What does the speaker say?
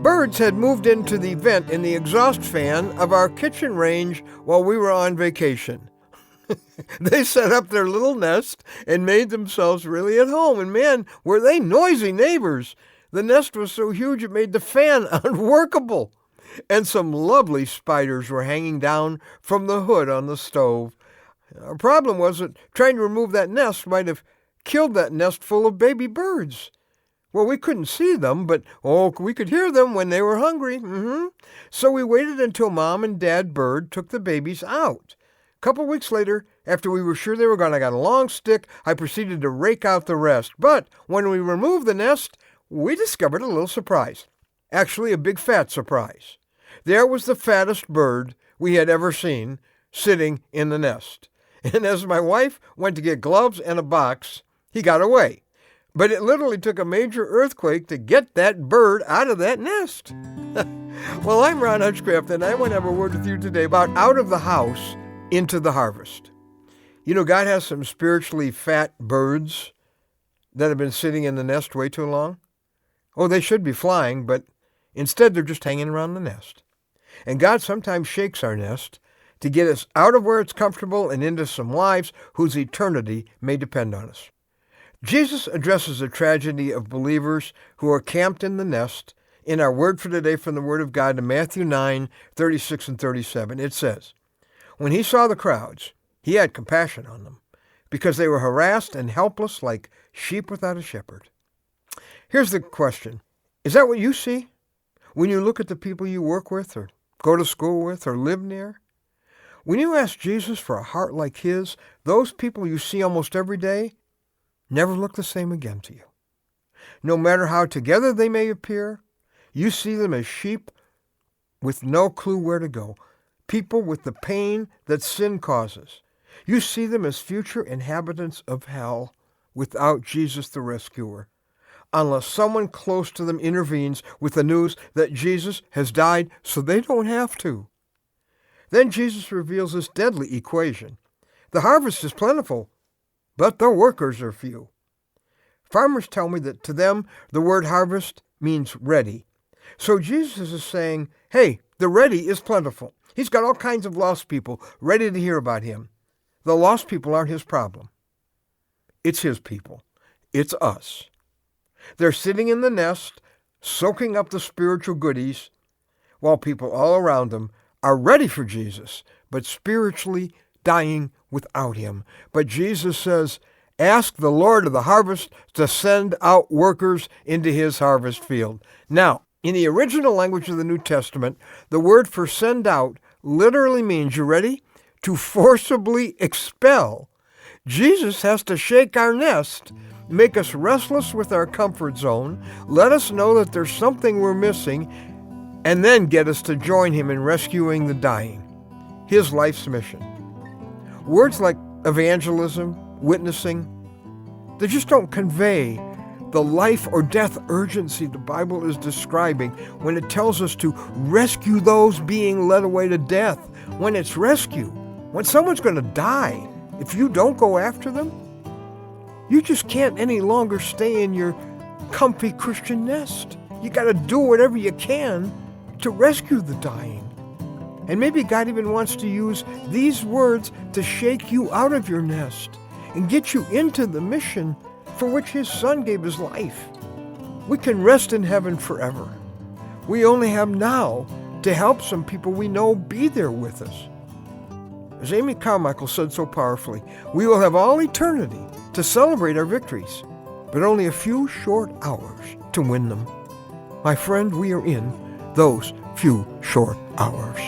birds had moved into the vent in the exhaust fan of our kitchen range while we were on vacation. They set up their little nest and made themselves really at home. And man, were they noisy neighbors. The nest was so huge it made the fan unworkable. And some lovely spiders were hanging down from the hood on the stove. Our problem was that trying to remove that nest might have killed that nest full of baby birds. Well, we couldn't see them, but we could hear them when they were hungry. So we waited until Mom and Dad Bird took the babies out. A couple weeks later, after we were sure they were gone, I got a long stick. I proceeded to rake out the rest. But when we removed the nest, we discovered a little surprise. Actually, a big fat surprise. There was the fattest bird we had ever seen sitting in the nest. And as my wife went to get gloves and a box, he got away. But it literally took a major earthquake to get that bird out of that nest. Well, I'm Ron Hutchcraft, and I want to have a word with you today about out of the house into the harvest. You know, God has some spiritually fat birds that have been sitting in the nest way too long. Oh, they should be flying, but instead they're just hanging around the nest. And God sometimes shakes our nest to get us out of where it's comfortable and into some lives whose eternity may depend on us. Jesus addresses the tragedy of believers who are camped in the nest in our word for today from the Word of God in Matthew 9:36 and 37. It says, "When he saw the crowds, he had compassion on them, because they were harassed and helpless like sheep without a shepherd." Here's the question. Is that what you see when you look at the people you work with or go to school with or live near? When you ask Jesus for a heart like his, those people you see almost every day never look the same again to you. No matter how together they may appear, you see them as sheep with no clue where to go, people with the pain that sin causes. You see them as future inhabitants of hell without Jesus the rescuer, unless someone close to them intervenes with the news that Jesus has died so they don't have to. Then Jesus reveals this deadly equation. The harvest is plentiful, but the workers are few. Farmers tell me that to them, the word harvest means ready. So Jesus is saying, hey, the ready is plentiful. He's got all kinds of lost people ready to hear about him. The lost people aren't his problem. It's his people. It's us. They're sitting in the nest, soaking up the spiritual goodies, while people all around them are ready for Jesus, but spiritually dying without him. But Jesus says, ask the Lord of the harvest to send out workers into his harvest field. Now, in the original language of the New Testament, the word for send out literally means, you ready? To forcibly expel. Jesus has to shake our nest, make us restless with our comfort zone, let us know that there's something we're missing, and then get us to join him in rescuing the dying, his life's mission. Words like evangelism, witnessing, they just don't convey the life or death urgency the Bible is describing when it tells us to rescue those being led away to death. When it's rescue, when someone's going to die, if you don't go after them, you just can't any longer stay in your comfy Christian nest. You got to do whatever you can to rescue the dying. And maybe God even wants to use these words to shake you out of your nest and get you into the mission for which his Son gave his life. We can rest in heaven forever. We only have now to help some people we know be there with us. As Amy Carmichael said so powerfully, we will have all eternity to celebrate our victories, but only a few short hours to win them. My friend, we are in those few short hours.